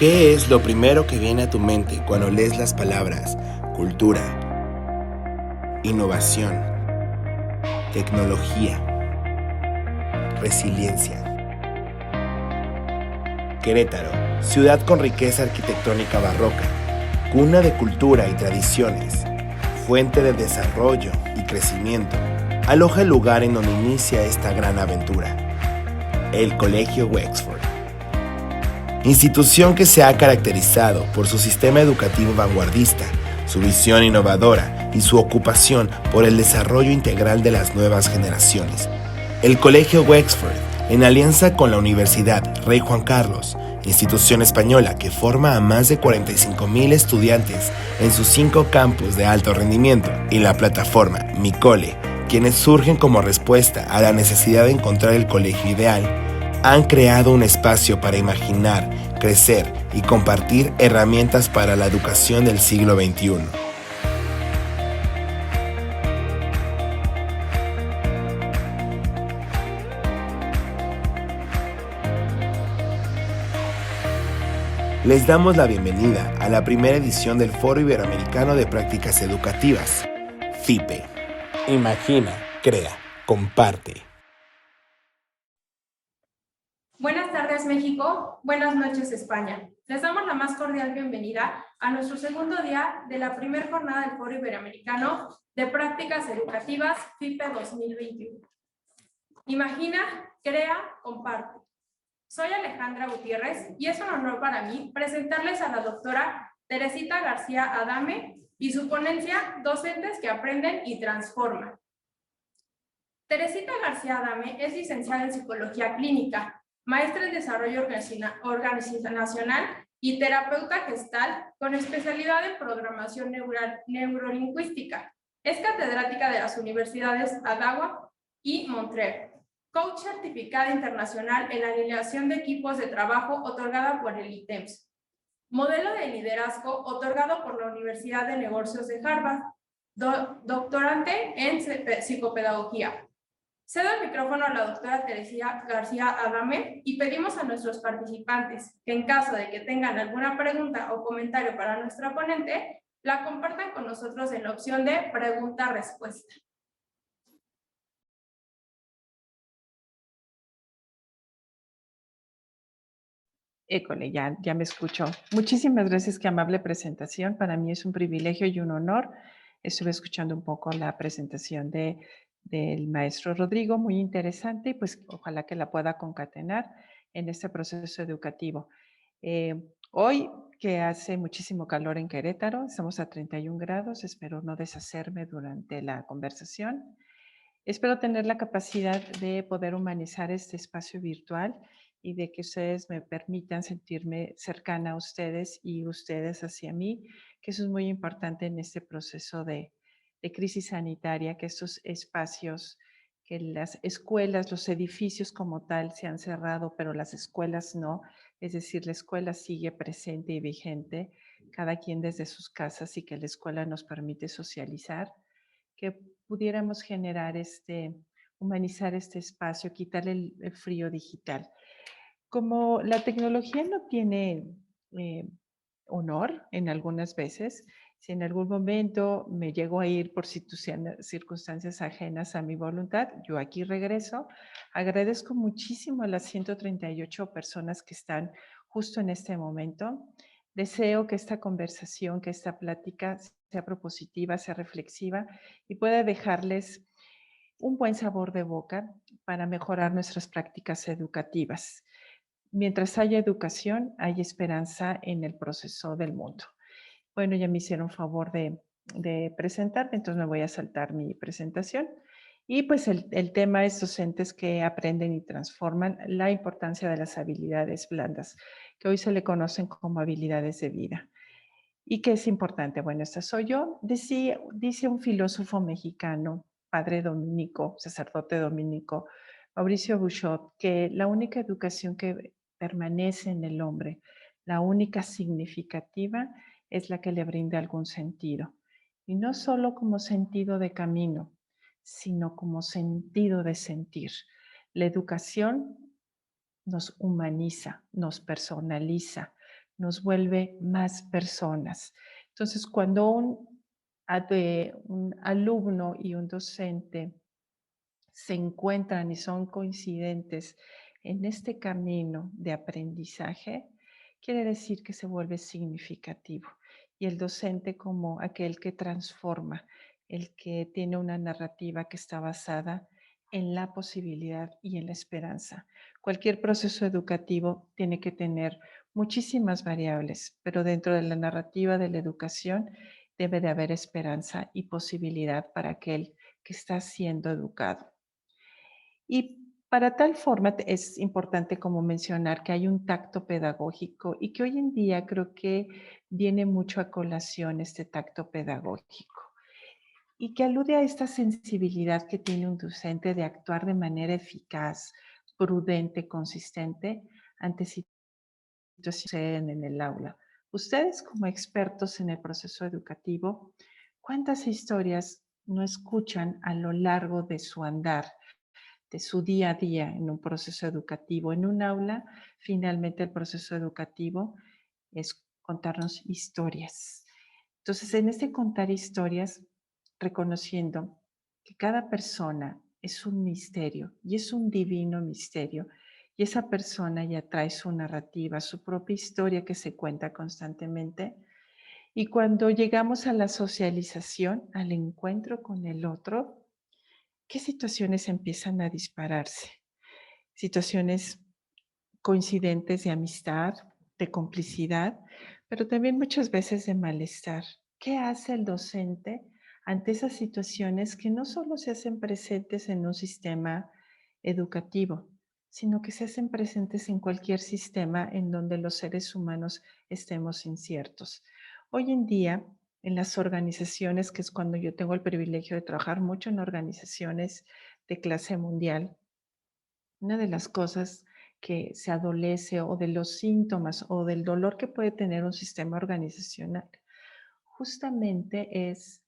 ¿Qué es lo primero que viene a tu mente cuando lees las palabras cultura, innovación, tecnología, resiliencia? Querétaro, ciudad con riqueza arquitectónica barroca, cuna de cultura y tradiciones, fuente de desarrollo y crecimiento, aloja el lugar en donde inicia esta gran aventura, el Colegio Wexford. Institución que se ha caracterizado por su sistema educativo vanguardista, su visión innovadora y su ocupación por el desarrollo integral de las nuevas generaciones. El Colegio Wexford, en alianza con la Universidad Rey Juan Carlos, institución española que forma a más de 45,000 estudiantes en sus 5 campus de alto rendimiento, y la plataforma Mi Cole, quienes surgen como respuesta a la necesidad de encontrar el colegio ideal, han creado un espacio para imaginar, crecer y compartir herramientas para la educación del siglo XXI. Les damos la bienvenida a la primera edición del Foro Iberoamericano de Prácticas Educativas, FIPE. Imagina, crea, comparte. Buenas tardes, México. Buenas noches, España. Les damos la más cordial bienvenida a nuestro segundo día de la primera jornada del Foro Iberoamericano de Prácticas Educativas FIPE 2021. Imagina, crea, comparte. Soy Alejandra Gutiérrez y es un honor para mí presentarles a la doctora Teresita García Adame y su ponencia Docentes que aprenden y transforman. Teresita García Adame es licenciada en Psicología Clínica, maestra en Desarrollo Organizacional y terapeuta gestal con especialidad en Programación Neurolingüística. Es catedrática de las universidades Adáhuac y Montreal. Coach certificada internacional en alineación de equipos de trabajo otorgada por el ITEMS. Modelo de liderazgo otorgado por la Universidad de Negocios de Harvard. Doctorante en psicopedagogía. Cedo el micrófono a la doctora Teresita García Adame y pedimos a nuestros participantes que en caso de que tengan alguna pregunta o comentario para nuestra ponente, la compartan con nosotros en la opción de pregunta-respuesta. École, ya me escuchó. Muchísimas gracias, qué amable presentación. Para mí es un privilegio y un honor. Estuve escuchando un poco la presentación del maestro Rodrigo, muy interesante, y pues ojalá que la pueda concatenar en este proceso educativo. Hoy, que hace muchísimo calor en Querétaro, estamos a 31 grados, espero no deshacerme durante la conversación. Espero tener la capacidad de poder humanizar este espacio virtual y de que ustedes me permitan sentirme cercana a ustedes y ustedes hacia mí, que eso es muy importante en este proceso de crisis sanitaria, que estos espacios, que las escuelas, los edificios como tal se han cerrado, pero las escuelas no, es decir, la escuela sigue presente y vigente, cada quien desde sus casas, y que la escuela nos permite socializar, que pudiéramos generar humanizar este espacio, quitarle el frío digital. Como la tecnología no tiene eh, honor en algunas veces, si en algún momento me llego a ir por circunstancias ajenas a mi voluntad, yo aquí regreso. Agradezco muchísimo a las 138 personas que están justo en este momento. Deseo que esta conversación, que esta plática sea propositiva, sea reflexiva y pueda dejarles un buen sabor de boca para mejorar nuestras prácticas educativas. Mientras haya educación, hay esperanza en el proceso del mundo. Bueno, ya me hicieron favor de presentarme, entonces me voy a saltar mi presentación. Y pues el tema es docentes que aprenden y transforman, la importancia de las habilidades blandas, que hoy se le conocen como habilidades de vida. ¿Y qué es importante? Bueno, esta soy yo. Dice un filósofo mexicano, padre dominico, sacerdote dominico, Mauricio Bouchot, que la única educación que permanece en el hombre, la única significativa, es la que le brinda algún sentido. Y no solo como sentido de camino, sino como sentido de sentir. La educación nos humaniza, nos personaliza, nos vuelve más personas. Entonces, cuando un alumno y un docente se encuentran y son coincidentes en este camino de aprendizaje, quiere decir que se vuelve significativo. Y el docente como aquel que transforma, el que tiene una narrativa que está basada en la posibilidad y en la esperanza. Cualquier proceso educativo tiene que tener muchísimas variables, pero dentro de la narrativa de la educación debe de haber esperanza y posibilidad para aquel que está siendo educado. Y para tal forma es importante como mencionar que hay un tacto pedagógico y que hoy en día creo que viene mucho a colación este tacto pedagógico y que alude a esta sensibilidad que tiene un docente de actuar de manera eficaz, prudente, consistente ante situaciones que suceden en el aula. Ustedes como expertos en el proceso educativo, ¿cuántas historias no escuchan a lo largo de su andar, de su día a día en un proceso educativo? En un aula, finalmente el proceso educativo es contarnos historias. Entonces, en este contar historias, reconociendo que cada persona es un misterio y es un divino misterio, y esa persona ya trae su narrativa, su propia historia que se cuenta constantemente. Y cuando llegamos a la socialización, al encuentro con el otro, ¿qué situaciones empiezan a dispararse? Situaciones coincidentes de amistad, de complicidad, pero también muchas veces de malestar. ¿Qué hace el docente ante esas situaciones que no solo se hacen presentes en un sistema educativo, sino que se hacen presentes en cualquier sistema en donde los seres humanos estemos inciertos? Hoy en día, en las organizaciones, que es cuando yo tengo el privilegio de trabajar mucho en organizaciones de clase mundial, una de las cosas que se adolece o de los síntomas o del dolor que puede tener un sistema organizacional, justamente es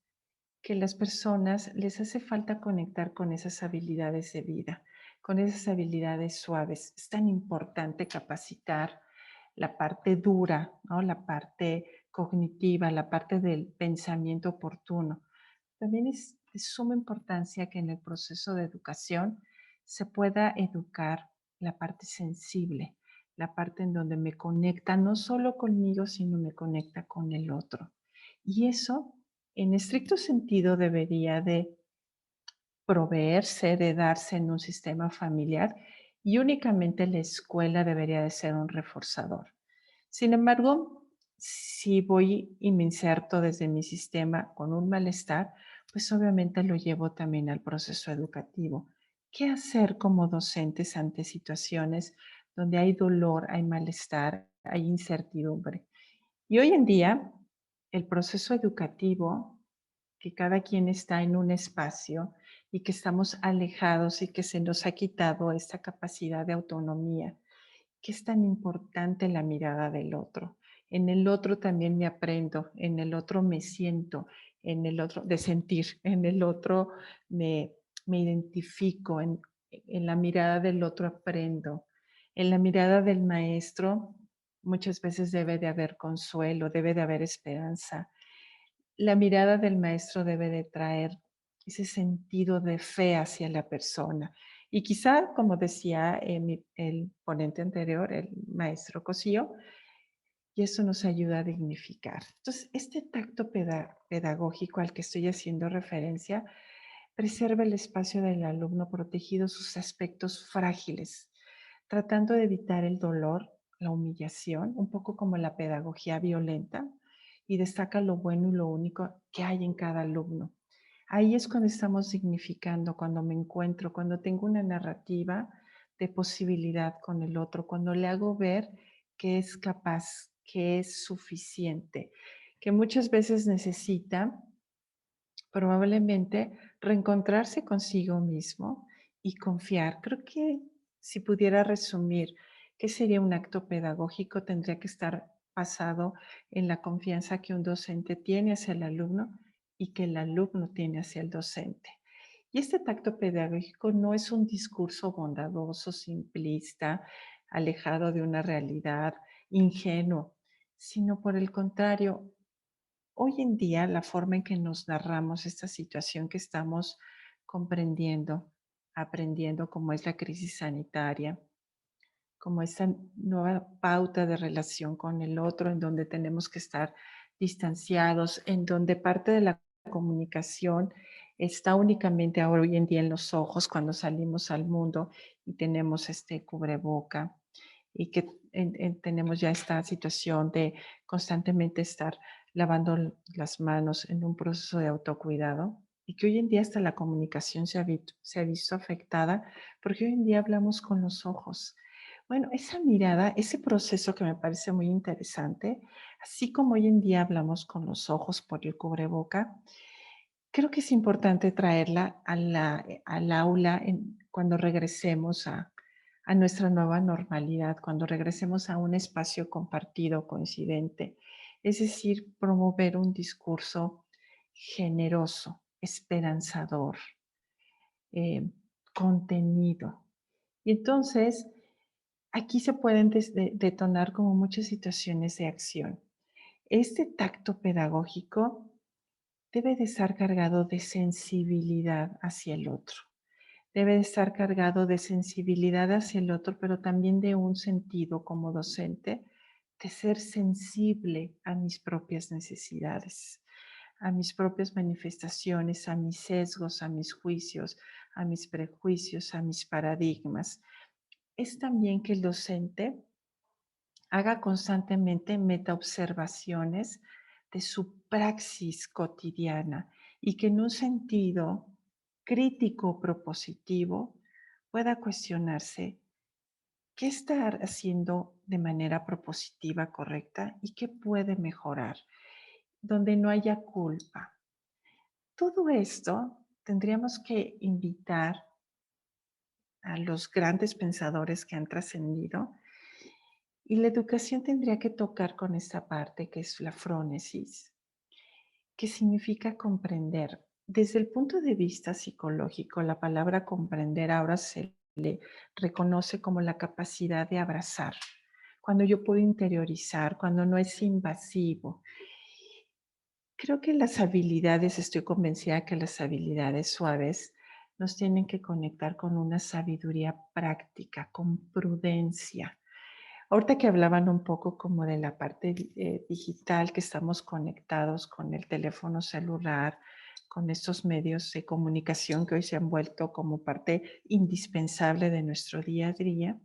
que las personas les hace falta conectar con esas habilidades de vida, con esas habilidades suaves. Es tan importante capacitar la parte dura, ¿no? La parte cognitiva, la parte del pensamiento oportuno. También es de suma importancia que en el proceso de educación se pueda educar la parte sensible, la parte en donde me conecta no solo conmigo, sino me conecta con el otro. Y eso, en estricto sentido, debería de proveerse, de darse en un sistema familiar y únicamente la escuela debería de ser un reforzador. Sin embargo, si voy y me inserto desde mi sistema con un malestar, pues obviamente lo llevo también al proceso educativo. ¿Qué hacer como docentes ante situaciones donde hay dolor, hay malestar, hay incertidumbre? Y hoy en día, el proceso educativo, que cada quien está en un espacio y que estamos alejados y que se nos ha quitado esta capacidad de autonomía, que es tan importante la mirada del otro. En el otro también me aprendo, en el otro me siento, en el otro de sentir, en el otro me, me identifico, en la mirada del otro aprendo. En la mirada del maestro muchas veces debe de haber consuelo, debe de haber esperanza. La mirada del maestro debe de traer ese sentido de fe hacia la persona. Y quizá, como decía el ponente anterior, el maestro Cosío, y eso nos ayuda a dignificar. Entonces, este tacto pedagógico al que estoy haciendo referencia preserva el espacio del alumno protegido sus aspectos frágiles, tratando de evitar el dolor, la humillación, un poco como la pedagogía violenta, y destaca lo bueno y lo único que hay en cada alumno. Ahí es cuando estamos significando, cuando me encuentro, cuando tengo una narrativa de posibilidad con el otro, cuando le hago ver que es capaz, que es suficiente, que muchas veces necesita probablemente reencontrarse consigo mismo y confiar. Creo que si pudiera resumir qué sería un acto pedagógico, tendría que estar basado en la confianza que un docente tiene hacia el alumno y que el alumno tiene hacia el docente. Y este tacto pedagógico no es un discurso bondadoso, simplista, alejado de una realidad, ingenuo. sino por el contrario, hoy en día la forma en que nos narramos esta situación que estamos comprendiendo, aprendiendo, como es la crisis sanitaria, como esta nueva pauta de relación con el otro, en donde tenemos que estar distanciados, en donde parte de la comunicación está únicamente ahora hoy en día en los ojos cuando salimos al mundo y tenemos este cubreboca y que tenemos ya esta situación de constantemente estar lavando las manos en un proceso de autocuidado y que hoy en día hasta la comunicación se ha visto afectada porque hoy en día hablamos con los ojos. Bueno, esa mirada, ese proceso que me parece muy interesante, así como hoy en día hablamos con los ojos por el cubreboca, creo que es importante traerla al aula cuando regresemos a nuestra nueva normalidad, cuando regresemos a un espacio compartido, coincidente. Es decir, promover un discurso generoso, esperanzador, eh, contenido. Y entonces, aquí se pueden detonar como muchas situaciones de acción. Este tacto pedagógico debe de estar cargado de sensibilidad hacia el otro. Debe de estar cargado de sensibilidad hacia el otro, pero también de un sentido como docente, de ser sensible a mis propias necesidades, a mis propias manifestaciones, a mis sesgos, a mis juicios, a mis prejuicios, a mis paradigmas. Es también que el docente haga constantemente metaobservaciones de su praxis cotidiana y que en un sentido crítico propositivo pueda cuestionarse qué está haciendo de manera propositiva correcta y qué puede mejorar, donde no haya culpa. Todo esto tendríamos que invitar a los grandes pensadores que han trascendido. Y la educación tendría que tocar con esta parte que es la frónesis, que significa comprender. Desde el punto de vista psicológico, la palabra comprender ahora se le reconoce como la capacidad de abrazar, cuando yo puedo interiorizar, cuando no es invasivo. Creo que las habilidades, estoy convencida que las habilidades suaves nos tienen que conectar con una sabiduría práctica, con prudencia. Ahorita que hablaban un poco como de la parte digital, que estamos conectados con el teléfono celular, con estos medios de comunicación que hoy se han vuelto como parte indispensable de nuestro día a día,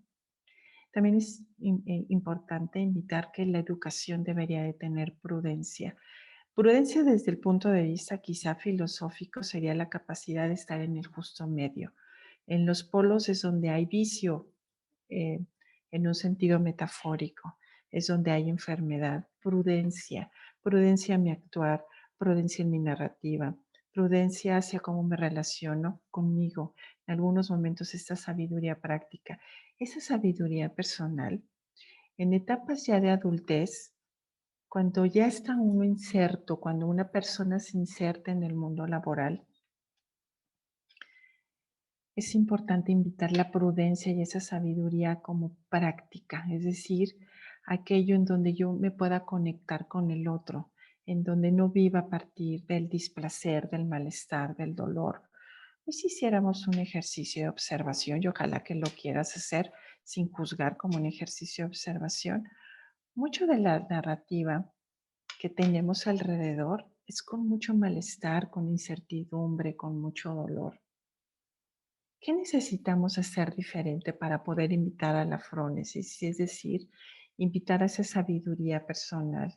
también es importante invitar que la educación debería de tener prudencia. Prudencia desde el punto de vista quizá filosófico sería la capacidad de estar en el justo medio. En los polos es donde hay vicio, eh, en un sentido metafórico, es donde hay enfermedad. Prudencia, prudencia en mi actuar, prudencia en mi narrativa, prudencia hacia cómo me relaciono conmigo. En algunos momentos esta sabiduría práctica, esa sabiduría personal, en etapas ya de adultez, cuando ya está uno inserto, cuando una persona se inserta en el mundo laboral, es importante invitar la prudencia y esa sabiduría como práctica, es decir, aquello en donde yo me pueda conectar con el otro, en donde no viva a partir del displacer, del malestar, del dolor. Y si hiciéramos un ejercicio de observación, y ojalá que lo quieras hacer sin juzgar como un ejercicio de observación, mucho de la narrativa que tenemos alrededor es con mucho malestar, con incertidumbre, con mucho dolor. ¿Qué necesitamos hacer diferente para poder invitar a la frónesis? Es decir, invitar a esa sabiduría personal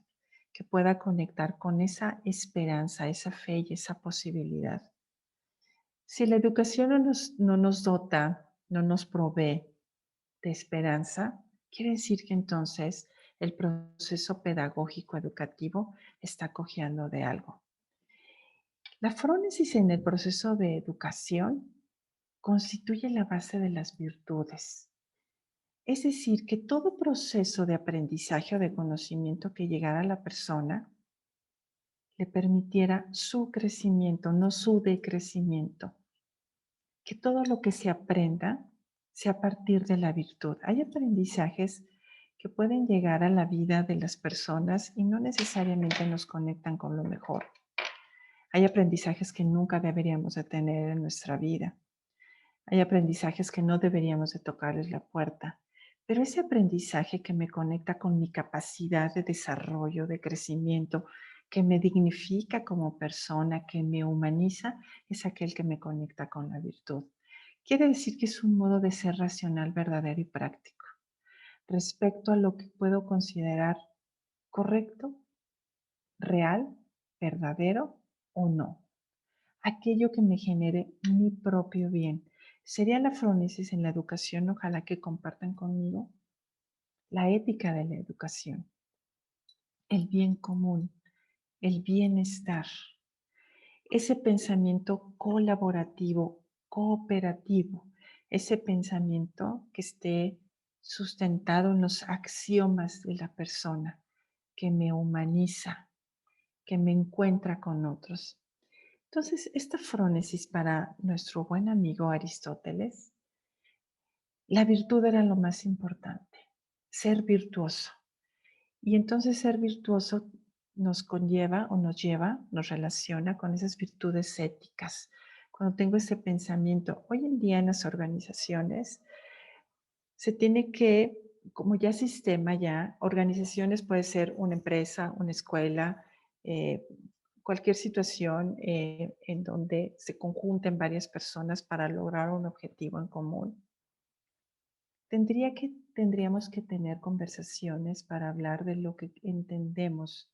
que pueda conectar con esa esperanza, esa fe y esa posibilidad. Si la educación no nos dota, no nos provee de esperanza, quiere decir que entonces el proceso pedagógico educativo está cojeando de algo. La frónesis en el proceso de educación constituye la base de las virtudes. Es decir, que todo proceso de aprendizaje o de conocimiento que llegara a la persona le permitiera su crecimiento, no su decrecimiento. Que todo lo que se aprenda sea a partir de la virtud. Hay aprendizajes que pueden llegar a la vida de las personas y no necesariamente nos conectan con lo mejor. Hay aprendizajes que nunca deberíamos de tener en nuestra vida. Hay aprendizajes que no deberíamos de tocarles la puerta. Pero ese aprendizaje que me conecta con mi capacidad de desarrollo, de crecimiento, que me dignifica como persona, que me humaniza, es aquel que me conecta con la virtud. Quiere decir que es un modo de ser racional, verdadero y práctico respecto a lo que puedo considerar correcto, real, verdadero o no. Aquello que me genere mi propio bien. Sería la frónesis en la educación, ojalá que compartan conmigo la ética de la educación, el bien común, el bienestar, ese pensamiento colaborativo, cooperativo, ese pensamiento que esté sustentado en los axiomas de la persona, que me humaniza, que me encuentra con otros. Entonces, esta frónesis para nuestro buen amigo Aristóteles, la virtud era lo más importante, ser virtuoso. Y entonces ser virtuoso nos conlleva o nos lleva, nos relaciona con esas virtudes éticas. Cuando tengo ese pensamiento, hoy en día en las organizaciones se tiene que, como ya sistema, ya, organizaciones puede ser una empresa, una escuela, eh, cualquier situación en donde se conjunten varias personas para lograr un objetivo en común. Tendríamos que tener conversaciones para hablar de lo que entendemos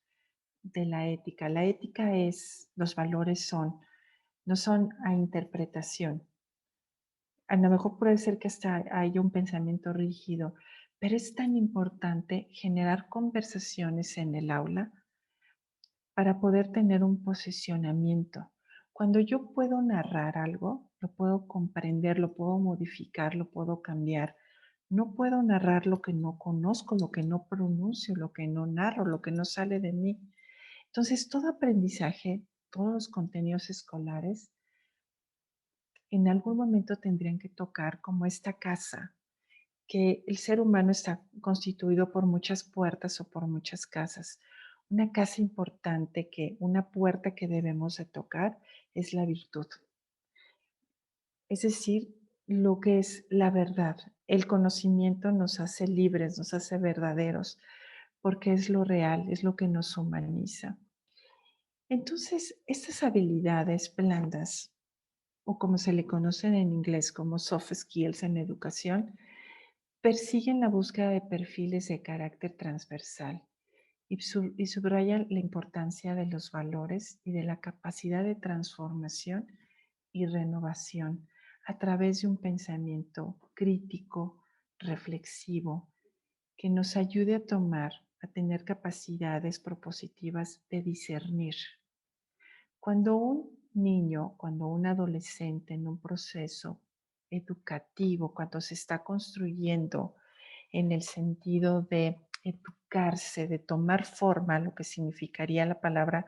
de la ética. La ética es, los valores son, no son a interpretación. A lo mejor puede ser que hasta haya un pensamiento rígido, pero es tan importante generar conversaciones en el aula para poder tener un posicionamiento. Cuando yo puedo narrar algo, lo puedo comprender, lo puedo modificar, lo puedo cambiar. No puedo narrar lo que no conozco, lo que no pronuncio, lo que no narro, lo que no sale de mí. Entonces, todo aprendizaje, todos los contenidos escolares, en algún momento tendrían que tocar como esta casa, que el ser humano está constituido por muchas puertas o por muchas casas. Una casa importante una puerta que debemos de tocar es la virtud. Es decir, lo que es la verdad. El conocimiento nos hace libres, nos hace verdaderos, porque es lo real, es lo que nos humaniza. Entonces, estas habilidades blandas, o como se le conocen en inglés como soft skills en educación, persiguen la búsqueda de perfiles de carácter transversal y subrayan la importancia de los valores y de la capacidad de transformación y renovación a través de un pensamiento crítico, reflexivo, que nos ayude a tener capacidades propositivas de discernir. Cuando un niño, cuando un adolescente en un proceso educativo, cuando se está construyendo en el sentido de educarse, de tomar forma, lo que significaría la palabra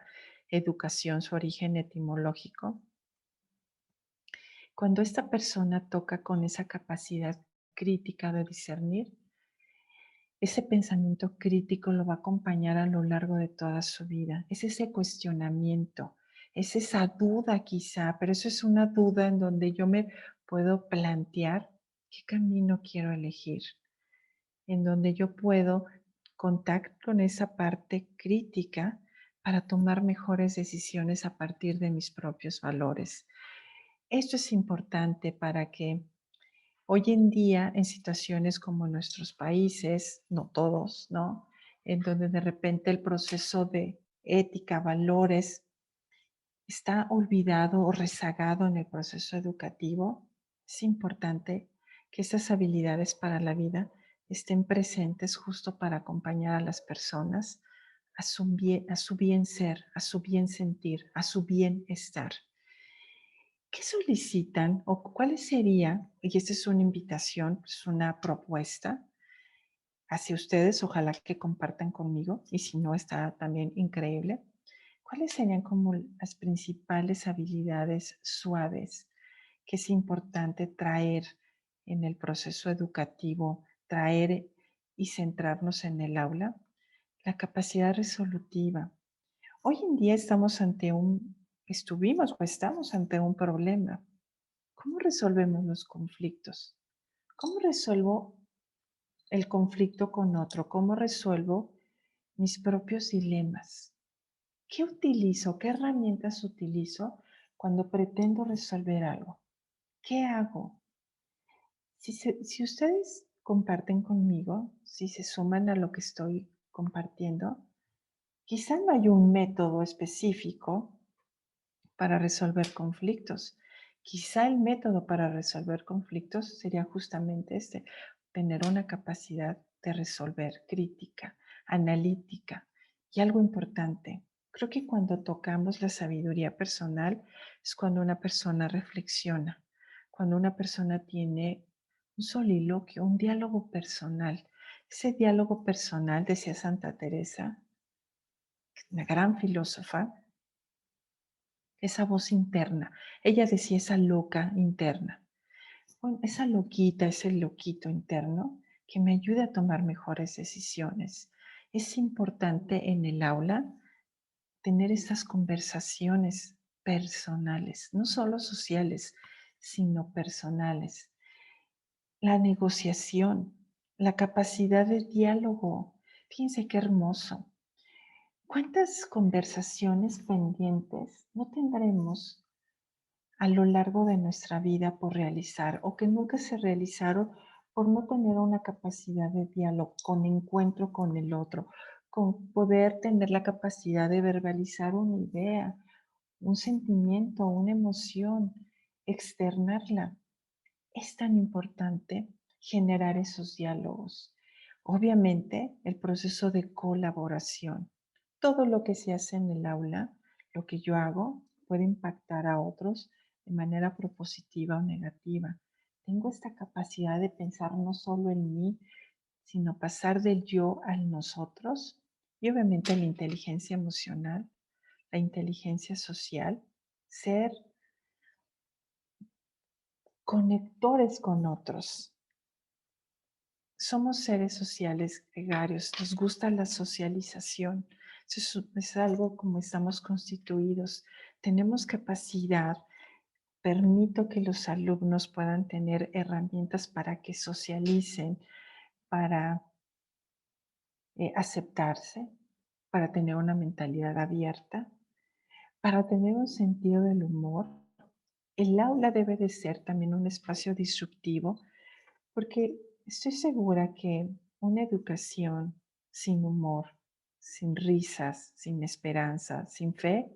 educación, su origen etimológico, cuando esta persona toca con esa capacidad crítica de discernir, ese pensamiento crítico lo va a acompañar a lo largo de toda su vida. Es ese cuestionamiento, es esa duda quizá, pero eso es una duda en donde yo me puedo plantear qué camino quiero elegir, en donde yo puedo contar con esa parte crítica para tomar mejores decisiones a partir de mis propios valores. Esto es importante para que hoy en día, en situaciones como nuestros países, no todos, ¿no? En donde de repente el proceso de ética, valores, está olvidado o rezagado en el proceso educativo, es importante que esas habilidades para la vida estén presentes justo para acompañar a las personas a su bien ser, a su bien sentir, a su bienestar. ¿Qué solicitan o cuáles serían, y esta es una invitación, es una propuesta hacia ustedes, ojalá que compartan conmigo, y si no, está también increíble. ¿Cuáles serían como las principales habilidades suaves que es importante traer en el proceso educativo, traer y centrarnos en el aula, la capacidad resolutiva. Hoy en día estuvimos o estamos ante un problema. ¿Cómo resolvemos los conflictos? ¿Cómo resuelvo el conflicto con otro? ¿Cómo resuelvo mis propios dilemas? ¿Qué utilizo? ¿Qué herramientas utilizo cuando pretendo resolver algo? ¿Qué hago? Si ustedes comparten conmigo, si se suman a lo que estoy compartiendo, quizá no hay un método específico para resolver conflictos. Quizá el método para resolver conflictos sería justamente tener una capacidad de resolver crítica, analítica. Y algo importante, creo que cuando tocamos la sabiduría personal es cuando una persona reflexiona, cuando una persona tiene un soliloquio, un diálogo personal. Ese diálogo personal, decía Santa Teresa, una gran filósofa, esa voz interna. Ella decía esa loca interna. Bueno, esa loquita, ese loquito interno que me ayude a tomar mejores decisiones. Es importante en el aula tener estas conversaciones personales, no solo sociales, sino personales. La negociación, la capacidad de diálogo. Fíjense qué hermoso. ¿Cuántas conversaciones pendientes no tendremos a lo largo de nuestra vida por realizar o que nunca se realizaron por no tener una capacidad de diálogo, con encuentro con el otro, con poder tener la capacidad de verbalizar una idea, un sentimiento, una emoción, externarla? Es tan importante generar esos diálogos. Obviamente, el proceso de colaboración. Todo lo que se hace en el aula, lo que yo hago, puede impactar a otros de manera propositiva o negativa. Tengo esta capacidad de pensar no solo en mí, sino pasar del yo al nosotros. Y obviamente la inteligencia emocional, la inteligencia social, ser conectores con otros. Somos seres sociales gregarios, nos gusta la socialización. Eso es algo como estamos constituidos. Tenemos capacidad, permito que los alumnos puedan tener herramientas para que socialicen, para aceptarse, para tener una mentalidad abierta, para tener un sentido del humor. El aula debe de ser también un espacio disruptivo porque estoy segura que una educación sin humor, sin risas, sin esperanza, sin fe,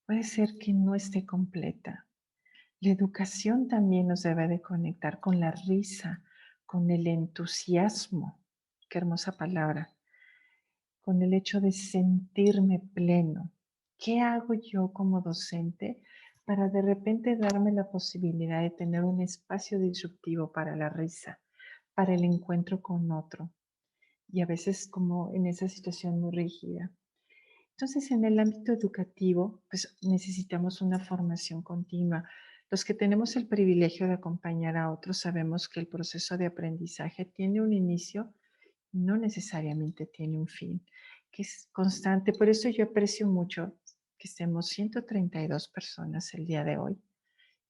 puede ser que no esté completa. La educación también nos debe de conectar con la risa, con el entusiasmo, qué hermosa palabra, con el hecho de sentirme pleno. ¿Qué hago yo como docente para de repente darme la posibilidad de tener un espacio disruptivo para la risa, para el encuentro con otro? Y a veces como en esa situación muy rígida. Entonces, en el ámbito educativo, pues necesitamos una formación continua. Los que tenemos el privilegio de acompañar a otros sabemos que el proceso de aprendizaje tiene un inicio y no necesariamente tiene un fin, que es constante. Por eso yo aprecio mucho que estemos 132 personas el día de hoy,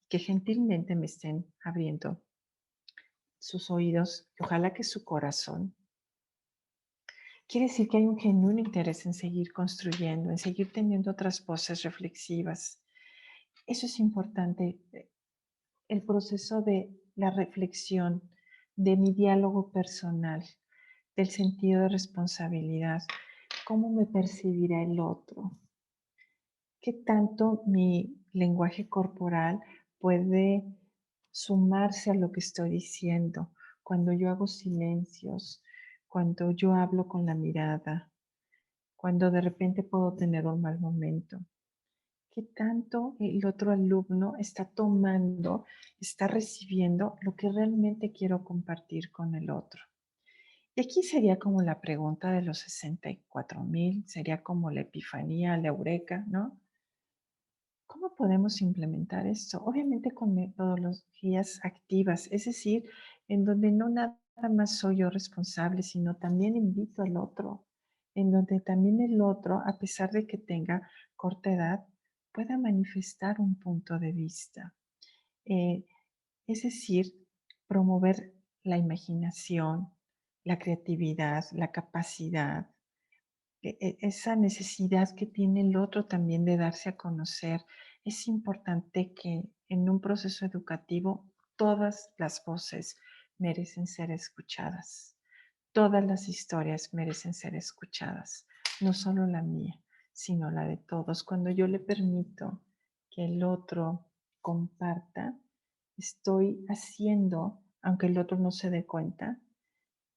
que gentilmente me estén abriendo sus oídos y ojalá que su corazón. Quiere decir que hay un genuino interés en seguir construyendo, en seguir teniendo otras voces reflexivas. Eso es importante. El proceso de la reflexión, de mi diálogo personal, del sentido de responsabilidad, cómo me percibirá el otro, qué tanto mi lenguaje corporal puede sumarse a lo que estoy diciendo, cuando yo hago silencios, cuando yo hablo con la mirada, cuando de repente puedo tener un mal momento. ¿Qué tanto el otro alumno está tomando, está recibiendo lo que realmente quiero compartir con el otro? Y aquí sería como la pregunta de los 64,000, sería como la epifanía, la eureka, ¿no? ¿Cómo podemos implementar esto? Obviamente con metodologías activas, es decir, en donde no nada más soy yo responsable, sino también invito al otro, en donde también el otro, a pesar de que tenga corta edad, pueda manifestar un punto de vista. Eh, es decir, promover la imaginación, la creatividad, la capacidad, esa necesidad que tiene el otro también de darse a conocer. Es importante que en un proceso educativo todas las voces merecen ser escuchadas. Todas las historias merecen ser escuchadas, no solo la mía, sino la de todos. Cuando yo le permito que el otro comparta, estoy haciendo, aunque el otro no se dé cuenta,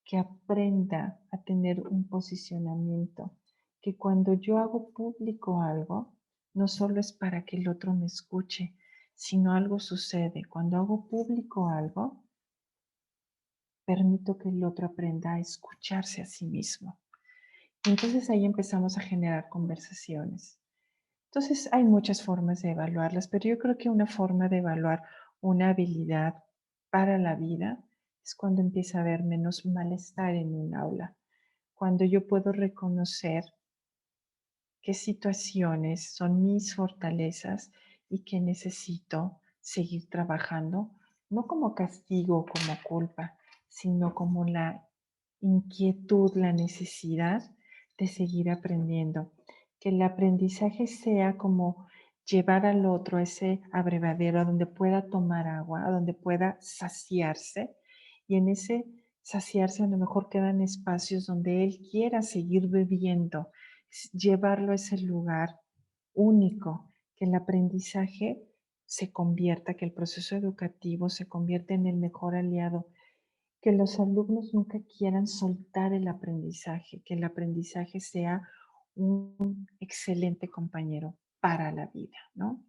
que aprenda a tener un posicionamiento, que cuando yo hago público algo, no solo es para que el otro me escuche, sino algo sucede. Cuando hago público algo, permito que el otro aprenda a escucharse a sí mismo. Y entonces ahí empezamos a generar conversaciones. Entonces hay muchas formas de evaluarlas, pero yo creo que una forma de evaluar una habilidad para la vida es cuando empieza a haber menos malestar en un aula, cuando yo puedo reconocer qué situaciones son mis fortalezas y que necesito seguir trabajando, no como castigo o como culpa, sino como la inquietud, la necesidad de seguir aprendiendo. Que el aprendizaje sea como llevar al otro a ese abrevadero a donde pueda tomar agua, a donde pueda saciarse, y en ese saciarse a lo mejor quedan espacios donde él quiera seguir bebiendo, llevarlo a ese lugar único, que el aprendizaje se convierta, que el proceso educativo se convierta en el mejor aliado, que los alumnos nunca quieran soltar el aprendizaje, que el aprendizaje sea un excelente compañero para la vida, ¿no?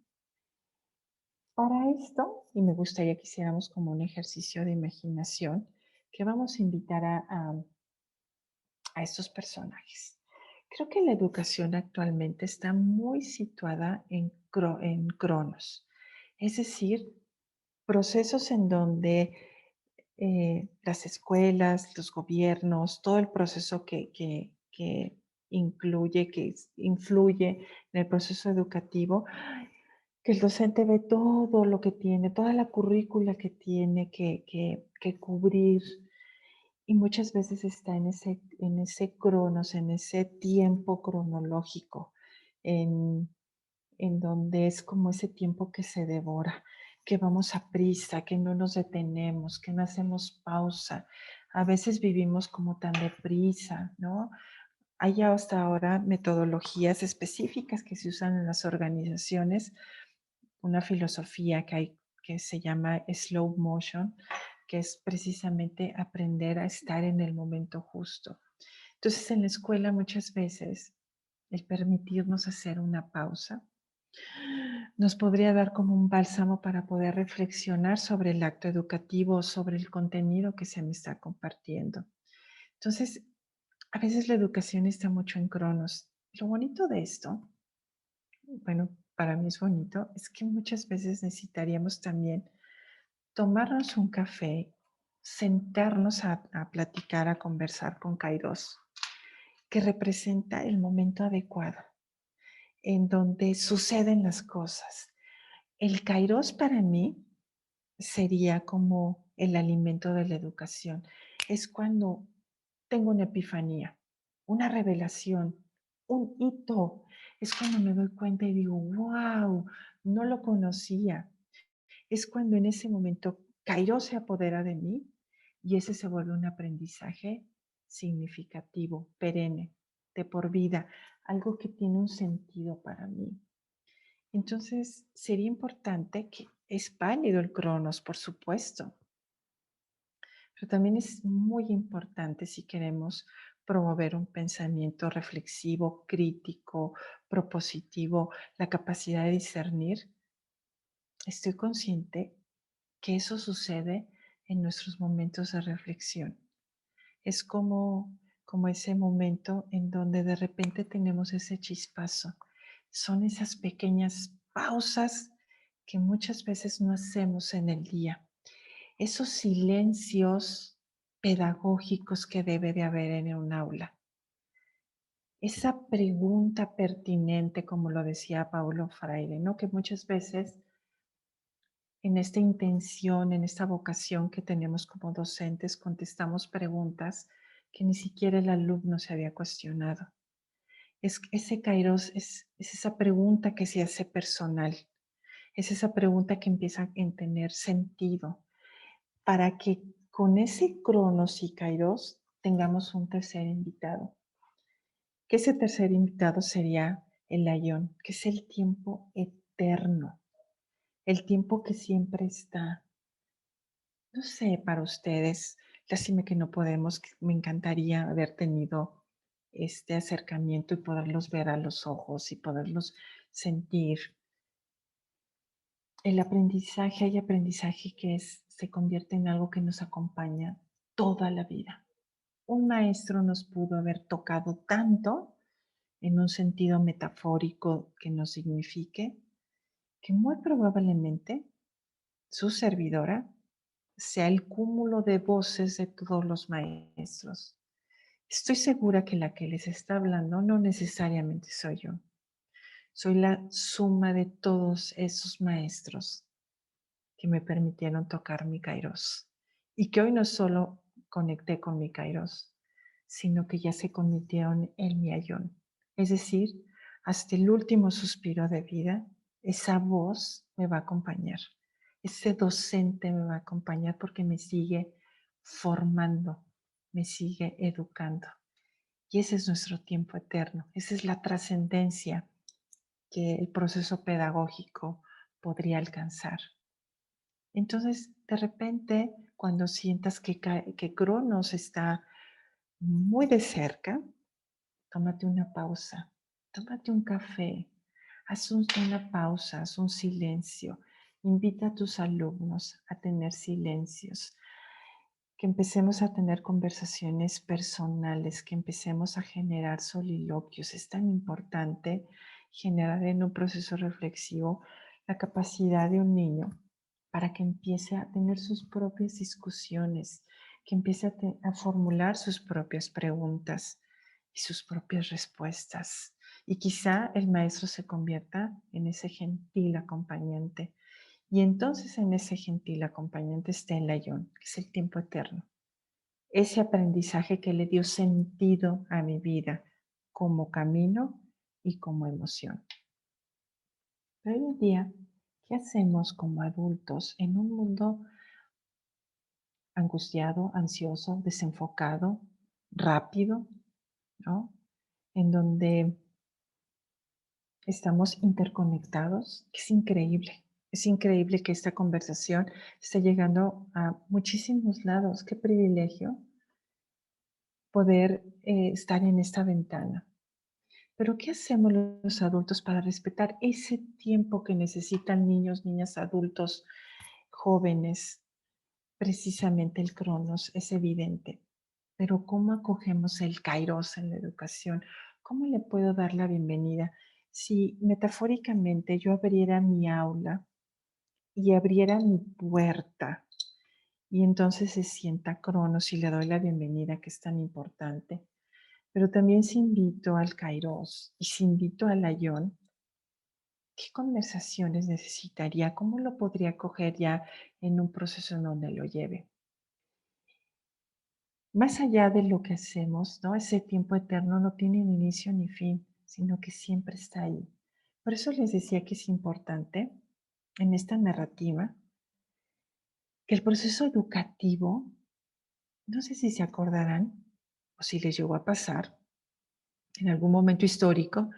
Para esto, y me gustaría que hiciéramos como un ejercicio de imaginación, que vamos a invitar a estos personajes. Creo que la educación actualmente está muy situada en cronos, es decir, procesos en donde las escuelas, los gobiernos, todo el proceso que incluye, que influye en el proceso educativo, que el docente ve todo lo que tiene, toda la currícula que tiene que cubrir, y muchas veces está en ese cronos, en ese tiempo cronológico, en, en donde es como ese tiempo que se devora, que vamos a prisa, que no nos detenemos, que no hacemos pausa. A veces vivimos como tan deprisa, ¿no? Hay hasta ahora metodologías específicas que se usan en las organizaciones, una filosofía que hay que se llama slow motion, que es precisamente aprender a estar en el momento justo. Entonces, en la escuela muchas veces el permitirnos hacer una pausa nos podría dar como un bálsamo para poder reflexionar sobre el acto educativo, sobre el contenido que se me está compartiendo. Entonces, a veces la educación está mucho en cronos. Lo bonito de esto, bueno, para mí es bonito, es que muchas veces necesitaríamos también tomarnos un café, sentarnos a platicar, a conversar con Kairos, que representa el momento adecuado, en donde suceden las cosas. El Kairos para mí sería como el alimento de la educación. Es cuando tengo una epifanía, una revelación, un hito. Es cuando me doy cuenta y digo, wow, no lo conocía. Es cuando en ese momento Kairos se apodera de mí y ese se vuelve un aprendizaje significativo, perenne, de por vida, algo que tiene un sentido para mí. Entonces, sería importante que es válido el cronos, por supuesto, pero también es muy importante si queremos promover un pensamiento reflexivo, crítico, propositivo, la capacidad de discernir. Estoy consciente que eso sucede en nuestros momentos de reflexión. Es como ese momento en donde de repente tenemos ese chispazo. Son esas pequeñas pausas que muchas veces no hacemos en el día. Esos silencios pedagógicos que debe de haber en un aula. Esa pregunta pertinente, como lo decía Paulo Freire, ¿no? Que muchas veces en esta intención, en esta vocación que tenemos como docentes, contestamos preguntas que ni siquiera el alumno se había cuestionado. Ese kairos es esa pregunta que se hace personal, es esa pregunta que empieza a tener sentido para que con ese cronos y kairos tengamos un tercer invitado. Que ese tercer invitado sería el ayón, que es el tiempo eterno, el tiempo que siempre está. No sé, para ustedes, lástima que no podemos, que me encantaría haber tenido este acercamiento y poderlos ver a los ojos y poderlos sentir. El aprendizaje, hay aprendizaje que se convierte en algo que nos acompaña toda la vida. Un maestro nos pudo haber tocado tanto en un sentido metafórico que nos signifique, que muy probablemente su servidora sea el cúmulo de voces de todos los maestros. Estoy segura que la que les está hablando no necesariamente soy yo. Soy la suma de todos esos maestros que me permitieron tocar mi kairos. Y que hoy no solo conecté con mi kairos, sino que ya se convirtieron en mi ayón. Es decir, hasta el último suspiro de vida, esa voz me va a acompañar. Ese docente me va a acompañar porque me sigue formando, me sigue educando. Y ese es nuestro tiempo eterno. Esa es la trascendencia que el proceso pedagógico podría alcanzar. Entonces, de repente, cuando sientas que Cronos está muy de cerca, tómate una pausa, tómate un café, una pausa, haz un silencio. Invita a tus alumnos a tener silencios, que empecemos a tener conversaciones personales, que empecemos a generar soliloquios. Es tan importante generar en un proceso reflexivo la capacidad de un niño para que empiece a tener sus propias discusiones, que empiece a formular sus propias preguntas y sus propias respuestas. Y quizá el maestro se convierta en ese gentil acompañante. Y entonces en ese gentil acompañante está el ayón, que es el tiempo eterno. Ese aprendizaje que le dio sentido a mi vida como camino y como emoción. Pero hoy en día, ¿qué hacemos como adultos en un mundo angustiado, ansioso, desenfocado, rápido, ¿no? En donde estamos interconectados? Es increíble que esta conversación esté llegando a muchísimos lados. Qué privilegio poder estar en esta ventana. Pero ¿qué hacemos los adultos para respetar ese tiempo que necesitan niños, niñas, adultos, jóvenes? Precisamente el cronos es evidente, pero ¿cómo acogemos el kairos en la educación? ¿Cómo le puedo dar la bienvenida? Si metafóricamente yo abriera mi aula y abriera mi puerta y entonces se sienta cronos y le doy la bienvenida que es tan importante, pero también si invito al kairos y si invito al ayón, ¿qué conversaciones necesitaría? ¿Cómo lo podría coger ya en un proceso en donde lo lleve? Más allá de lo que hacemos, ¿no? Ese tiempo eterno no tiene ni inicio ni fin, sino que siempre está ahí. Por eso les decía que es importante en esta narrativa que el proceso educativo, no sé si se acordarán o si les llegó a pasar en algún momento histórico,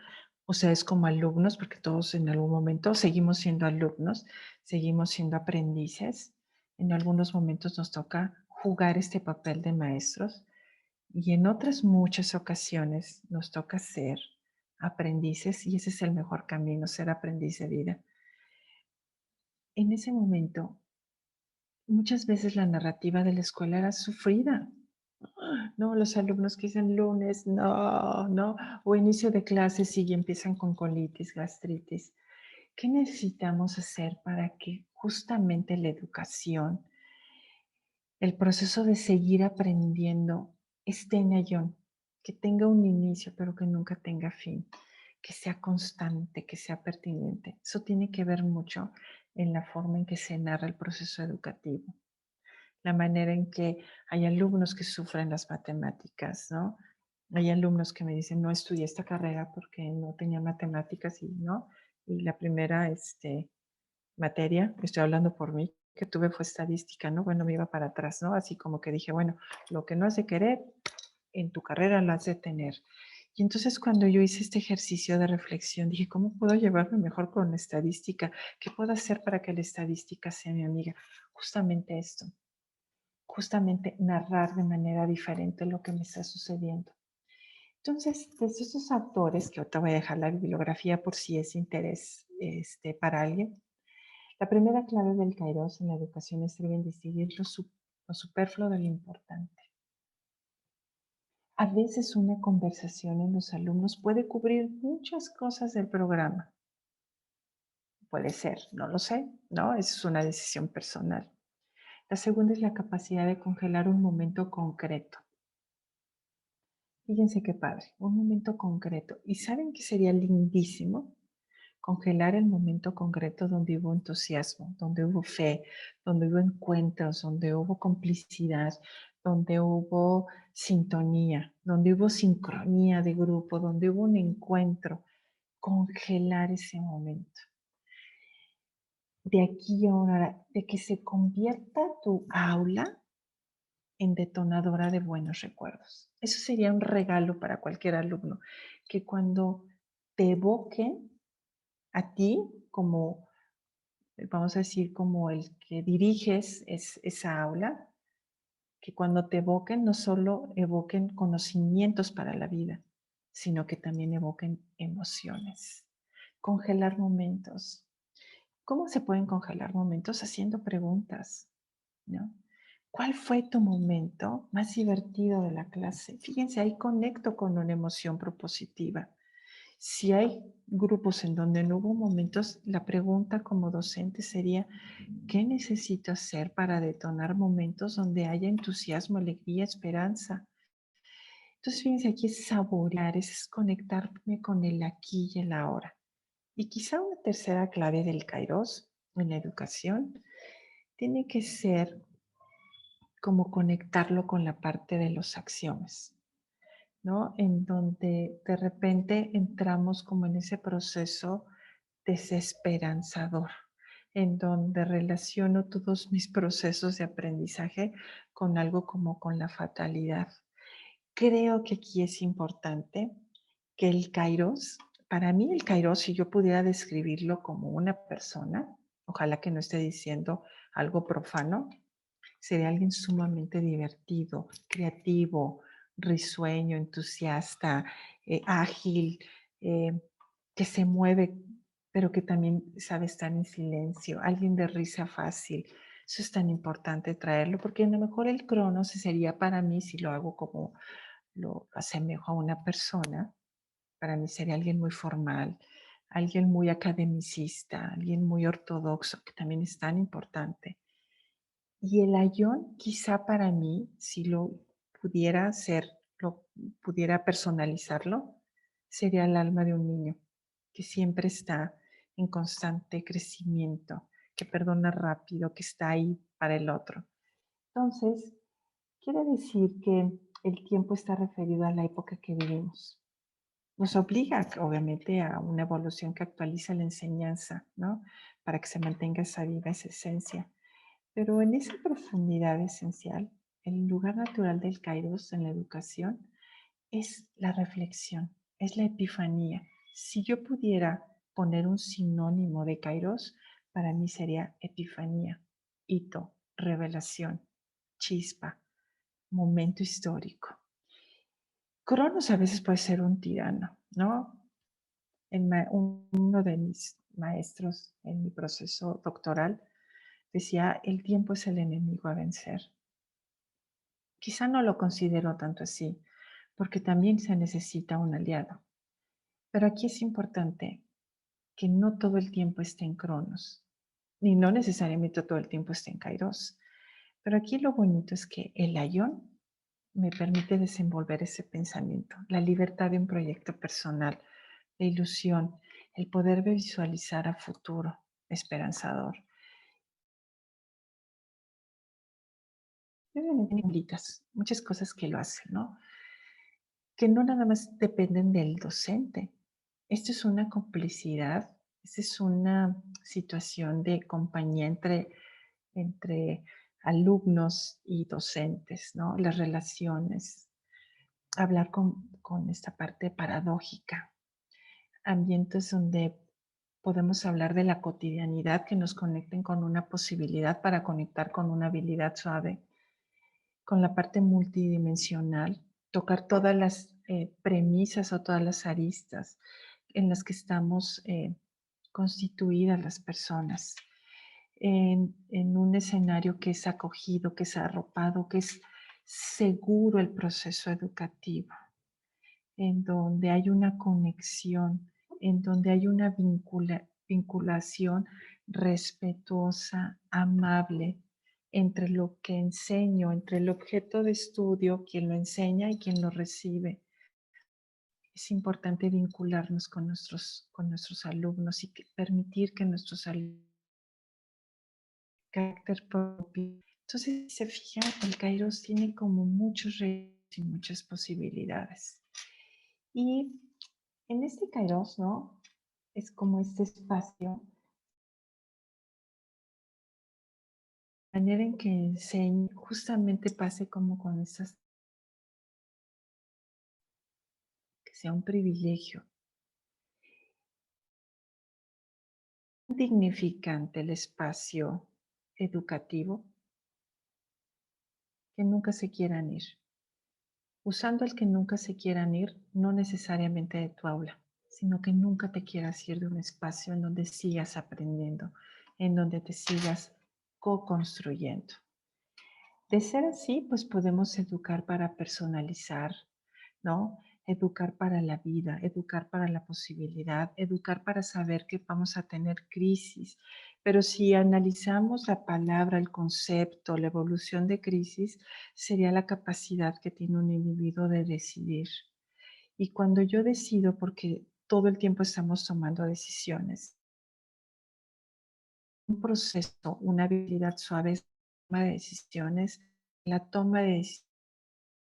ustedes como alumnos, porque todos en algún momento seguimos siendo alumnos, seguimos siendo aprendices, en algunos momentos nos toca jugar este papel de maestros. Y en otras muchas ocasiones nos toca ser aprendices y ese es el mejor camino, ser aprendiz de vida. En ese momento, muchas veces la narrativa de la escuela era sufrida. No, los alumnos que dicen lunes, no, no, o inicio de clases y empiezan con colitis, gastritis. ¿Qué necesitamos hacer para que justamente la educación el proceso de seguir aprendiendo esté en Ayón, que tenga un inicio, pero que nunca tenga fin, que sea constante, que sea pertinente. Eso tiene que ver mucho en la forma en que se narra el proceso educativo, la manera en que hay alumnos que sufren las matemáticas, ¿no? Hay alumnos que me dicen, no estudié esta carrera porque no tenía matemáticas y no. Y la primera materia, estoy hablando por mí, que tuve fue estadística, ¿no? Bueno, me iba para atrás, ¿no? Así como que dije, bueno, lo que no has de querer, en tu carrera lo has de tener. Y entonces cuando yo hice este ejercicio de reflexión, dije, ¿cómo puedo llevarme mejor con la estadística? ¿Qué puedo hacer para que la estadística sea mi amiga? Justamente esto, justamente narrar de manera diferente lo que me está sucediendo. Entonces, desde estos autores, que ahorita voy a dejar la bibliografía por si es interés para alguien, la primera clave del Kairos en la educación es en distinguir lo superfluo de lo importante. A veces una conversación en los alumnos puede cubrir muchas cosas del programa. Puede ser, no lo sé, ¿no? Esa es una decisión personal. La segunda es la capacidad de congelar un momento concreto. Fíjense qué padre, un momento concreto. ¿Y saben qué sería lindísimo? Congelar el momento concreto donde hubo entusiasmo, donde hubo fe, donde hubo encuentros, donde hubo complicidad, donde hubo sintonía, donde hubo sincronía de grupo, donde hubo un encuentro. Congelar ese momento. De aquí a una hora, de que se convierta tu aula en detonadora de buenos recuerdos. Eso sería un regalo para cualquier alumno, que cuando te evoquen a ti como, vamos a decir, como el que diriges esa aula, que cuando te evoquen no solo evoquen conocimientos para la vida, sino que también evoquen emociones. Congelar momentos. ¿Cómo se pueden congelar momentos? Haciendo preguntas, ¿no? ¿Cuál fue tu momento más divertido de la clase? Fíjense, ahí conecto con una emoción propositiva. Si hay grupos en donde no hubo momentos, la pregunta como docente sería, ¿qué necesito hacer para detonar momentos donde haya entusiasmo, alegría, esperanza? Entonces, fíjense, aquí es saborear, es conectarme con el aquí y el ahora. Y quizá una tercera clave del Kairos en la educación tiene que ser como conectarlo con la parte de los axiomas, ¿no? En donde de repente entramos como en ese proceso desesperanzador, en donde relaciono todos mis procesos de aprendizaje con algo como con la fatalidad. Creo que aquí es importante que el Kairos, para mí el Kairos, si yo pudiera describirlo como una persona, ojalá que no esté diciendo algo profano, sería alguien sumamente divertido, creativo, risueño, entusiasta, ágil, eh, que se mueve, pero que también sabe estar en silencio, alguien de risa fácil. Eso es tan importante traerlo, porque a lo mejor el cronos sería para mí, si lo hago como lo asemejo a una persona, para mí sería alguien muy formal, alguien muy academicista, alguien muy ortodoxo, que también es tan importante. Y el ayón, quizá para mí, si lo pudiera hacer, lo pudiera personalizarlo, sería el alma de un niño que siempre está en constante crecimiento, que perdona rápido, que está ahí para el otro. Entonces, quiere decir que el tiempo está referido a la época que vivimos. Nos obliga, obviamente, a una evolución que actualiza la enseñanza, ¿no? Para que se mantenga esa viva, esa esencia. Pero en esa profundidad esencial, el lugar natural del Kairos en la educación es la reflexión, es la epifanía. Si yo pudiera poner un sinónimo de Kairos, para mí sería epifanía, hito, revelación, chispa, momento histórico. Cronos a veces puede ser un tirano, ¿no? Uno de mis maestros en mi proceso doctoral decía, el tiempo es el enemigo a vencer. Quizá no lo considero tanto así, porque también se necesita un aliado. Pero aquí es importante que no todo el tiempo esté en Cronos, ni no necesariamente todo el tiempo esté en Kairos. Pero aquí lo bonito es que el ayón me permite desenvolver ese pensamiento, la libertad de un proyecto personal, la ilusión, el poder visualizar a futuro, esperanzador. Y obviamente implica muchas cosas que lo hacen, ¿no? Que no nada más dependen del docente. Esto es una complicidad, esta es una situación de compañía entre alumnos y docentes, ¿no? Las relaciones, hablar con esta parte paradójica, ambientes donde podemos hablar de la cotidianidad que nos conecten con una posibilidad para conectar con una habilidad suave, con la parte multidimensional, tocar todas las premisas o todas las aristas en las que estamos constituidas las personas, en un escenario que es acogido, que es arropado, que es seguro el proceso educativo, en donde hay una conexión, en donde hay una vinculación respetuosa, amable, entre lo que enseño, entre el objeto de estudio, quien lo enseña y quien lo recibe. Es importante vincularnos con nuestros alumnos y permitir que nuestros alumnos carácter propio. Entonces, si se fijan, el Kairos tiene como muchos retos y muchas posibilidades. Y en este Kairos, ¿no? Es como este espacio, la manera en que enseño, justamente pase como con esas, que sea un privilegio. Dignificante el espacio educativo, que nunca se quieran ir. Usando el que nunca se quieran ir, no necesariamente de tu aula, sino que nunca te quieras ir de un espacio en donde sigas aprendiendo, en donde te sigas co-construyendo. De ser así, pues podemos educar para personalizar, ¿no? Educar para la vida, educar para la posibilidad, educar para saber que vamos a tener crisis. Pero si analizamos la palabra, el concepto, la evolución de crisis, sería la capacidad que tiene un individuo de decidir. Y cuando yo decido, porque todo el tiempo estamos tomando decisiones, un proceso, una habilidad suave es la toma de decisiones, la toma de decisiones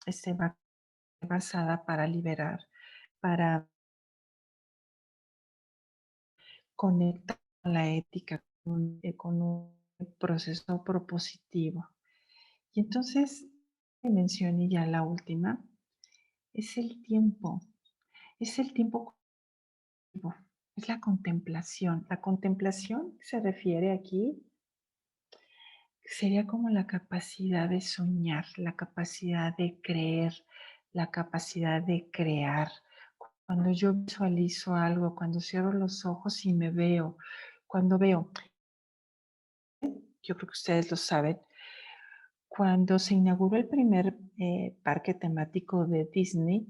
se va basada para liberar, para conectar con la ética, con un proceso propositivo. Y entonces, mencioné ya la última, es el tiempo, es el tiempo, es la contemplación. La contemplación se refiere aquí, sería como la capacidad de soñar, la capacidad de creer, la capacidad de crear. Cuando yo visualizo algo, cuando cierro los ojos y me veo, cuando veo, yo creo que ustedes lo saben, cuando se inauguró el primer parque temático de Disney,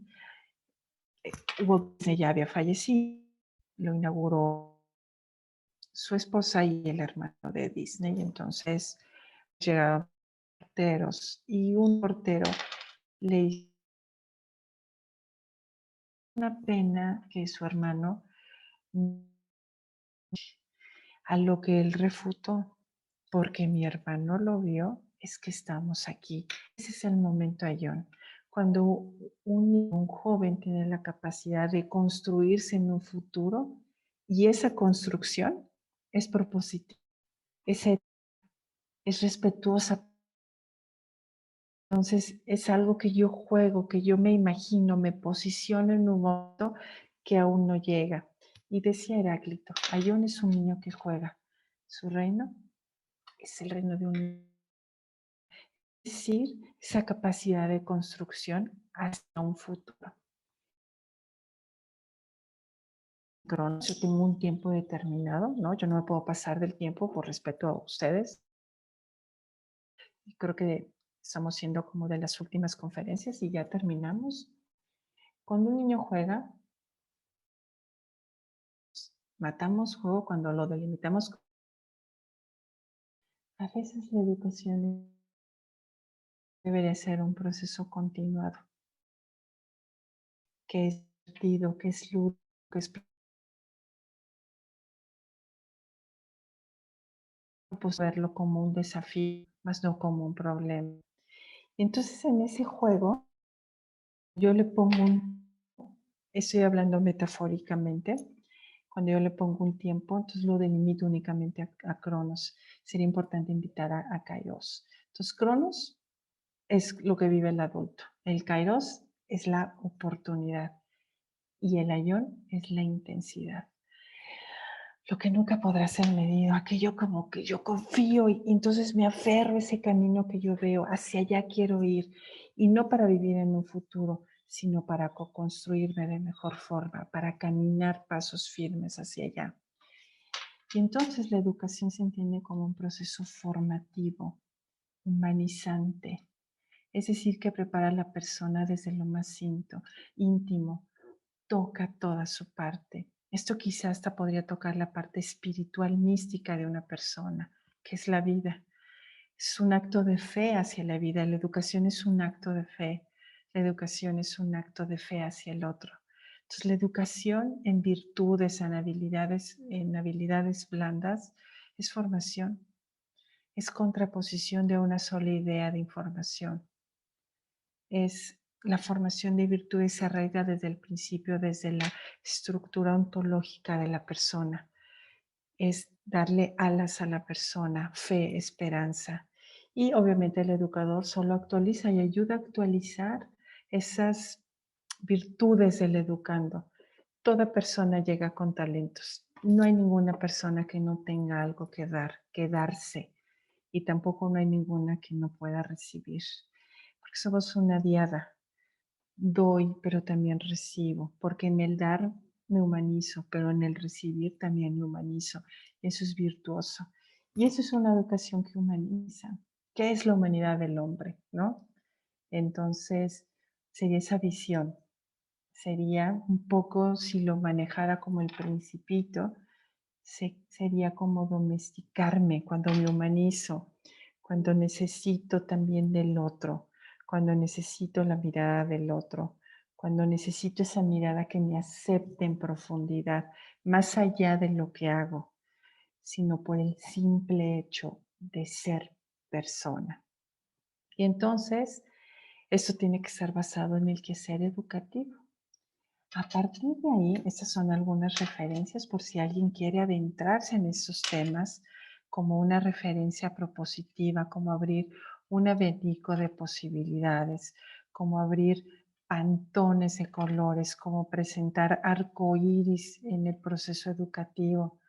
Walt Disney ya había fallecido, lo inauguró su esposa y el hermano de Disney, entonces llegaron porteros y un portero le hizo una pena que su hermano, a lo que él refutó, porque mi hermano lo vio, es que estamos aquí. Ese es el momento, Ayón, cuando un joven tiene la capacidad de construirse en un futuro y esa construcción es propositiva, es respetuosa. Entonces es algo que yo juego, que yo me imagino, me posiciono en un momento que aún no llega. Y decía Heráclito, Ayón es un niño que juega. Su reino es el reino de un niño. Es decir, esa capacidad de construcción hacia un futuro. Yo tengo un tiempo determinado, ¿no? Yo no me puedo pasar del tiempo por respeto a ustedes. Y creo que estamos siendo como de las últimas conferencias y ya terminamos. Cuando un niño juega, matamos juego cuando lo delimitamos. A veces la educación debería ser un proceso continuado, que es divertido, que es lúdico, que es pues, verlo como un desafío, más no como un problema. Entonces, en ese juego, yo le pongo estoy hablando metafóricamente, cuando yo le pongo un tiempo, entonces lo delimito únicamente a Cronos. Sería importante invitar a Kairos. Entonces, Cronos es lo que vive el adulto. El Kairos es la oportunidad y el Aion es la intensidad. Lo que nunca podrá ser medido, aquello como que yo confío y entonces me aferro a ese camino que yo veo, hacia allá quiero ir, y no para vivir en un futuro, sino para co-construirme de mejor forma, para caminar pasos firmes hacia allá. Y entonces la educación se entiende como un proceso formativo, humanizante, es decir, que prepara a la persona desde lo más íntimo, toca toda su parte. Esto quizás hasta podría tocar la parte espiritual mística de una persona, que es la vida. Es un acto de fe hacia la vida. La educación es un acto de fe. La educación es un acto de fe hacia el otro. Entonces, la educación en virtudes, en habilidades blandas, es formación, es contraposición de una sola idea de información. Es la formación de virtudes se arraiga desde el principio, desde la estructura ontológica de la persona. Es darle alas a la persona, fe, esperanza. Y obviamente el educador solo actualiza y ayuda a actualizar esas virtudes del educando. Toda persona llega con talentos. No hay ninguna persona que no tenga algo que dar, que darse. Y tampoco no hay ninguna que no pueda recibir. Porque somos una diada. Doy, pero también recibo, porque en el dar me humanizo, pero en el recibir también me humanizo. Eso es virtuoso. Y eso es una educación que humaniza. ¿Qué es la humanidad del hombre? ¿No? Entonces, sería esa visión. Sería un poco, si lo manejara como el principito, sería como domesticarme cuando me humanizo, cuando necesito también del otro, cuando necesito la mirada del otro, cuando necesito esa mirada que me acepte en profundidad, más allá de lo que hago, sino por el simple hecho de ser persona. Y entonces, esto tiene que estar basado en el quehacer educativo. A partir de ahí, estas son algunas referencias por si alguien quiere adentrarse en estos temas, como una referencia propositiva, como abrir un abanico de posibilidades, como abrir pantones de colores, como presentar arcoíris en el proceso educativo,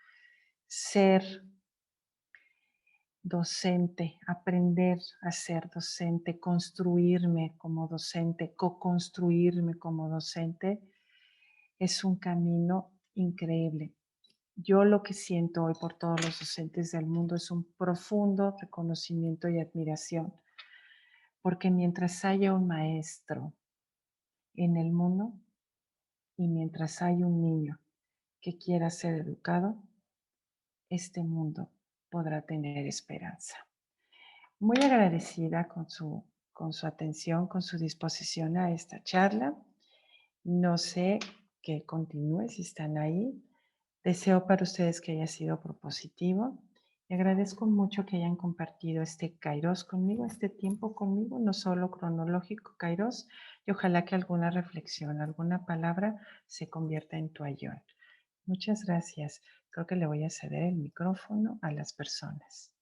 ser docente, aprender a ser docente, construirme como docente, co-construirme como docente, es un camino increíble. Yo lo que siento hoy por todos los docentes del mundo es un profundo reconocimiento y admiración, porque mientras haya un maestro en el mundo y mientras haya un niño que quiera ser educado, este mundo podrá tener esperanza. Muy agradecida con su atención, con su disposición a esta charla. No sé que continúe si están ahí. Deseo para ustedes que haya sido propositivo y agradezco mucho que hayan compartido este Kairos conmigo, este tiempo conmigo, no solo cronológico Kairos, y ojalá que alguna reflexión, alguna palabra se convierta en tu ayón. Muchas gracias. Creo que le voy a ceder el micrófono a las personas.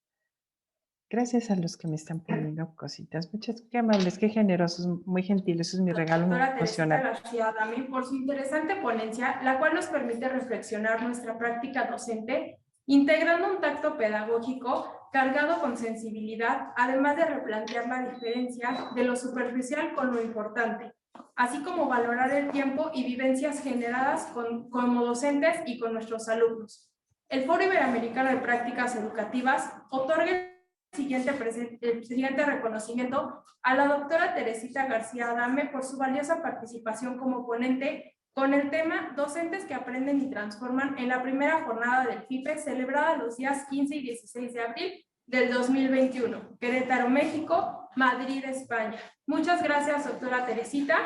Gracias a los que me están poniendo cositas. Muchas, qué amables, qué generosos, muy gentiles. Eso es mi regalo Doctora Teresita emocional. García Adame por su interesante ponencia, la cual nos permite reflexionar nuestra práctica docente, integrando un tacto pedagógico cargado con sensibilidad, además de replantear la diferencia de lo superficial con lo importante, así como valorar el tiempo y vivencias generadas como docentes y con nuestros alumnos. El Foro Iberoamericano de Prácticas Educativas otorga el siguiente reconocimiento a la doctora Teresita García Adame por su valiosa participación como ponente con el tema Docentes que aprenden y transforman en la primera jornada del FIPE celebrada los días 15 y 16 de abril del 2021, Querétaro, México, Madrid, España. Muchas gracias, doctora Teresita.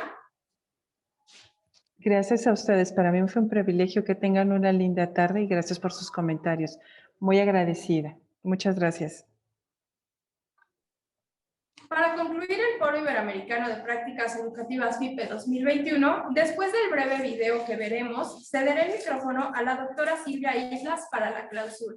Gracias a ustedes. Para mí fue un privilegio. Que tengan una linda tarde y gracias por sus comentarios. Muy agradecida. Muchas gracias. Para concluir el Foro Iberoamericano de Prácticas Educativas FIPE 2021, después del breve video que veremos, cederé el micrófono a la doctora Silvia Islas para la clausura.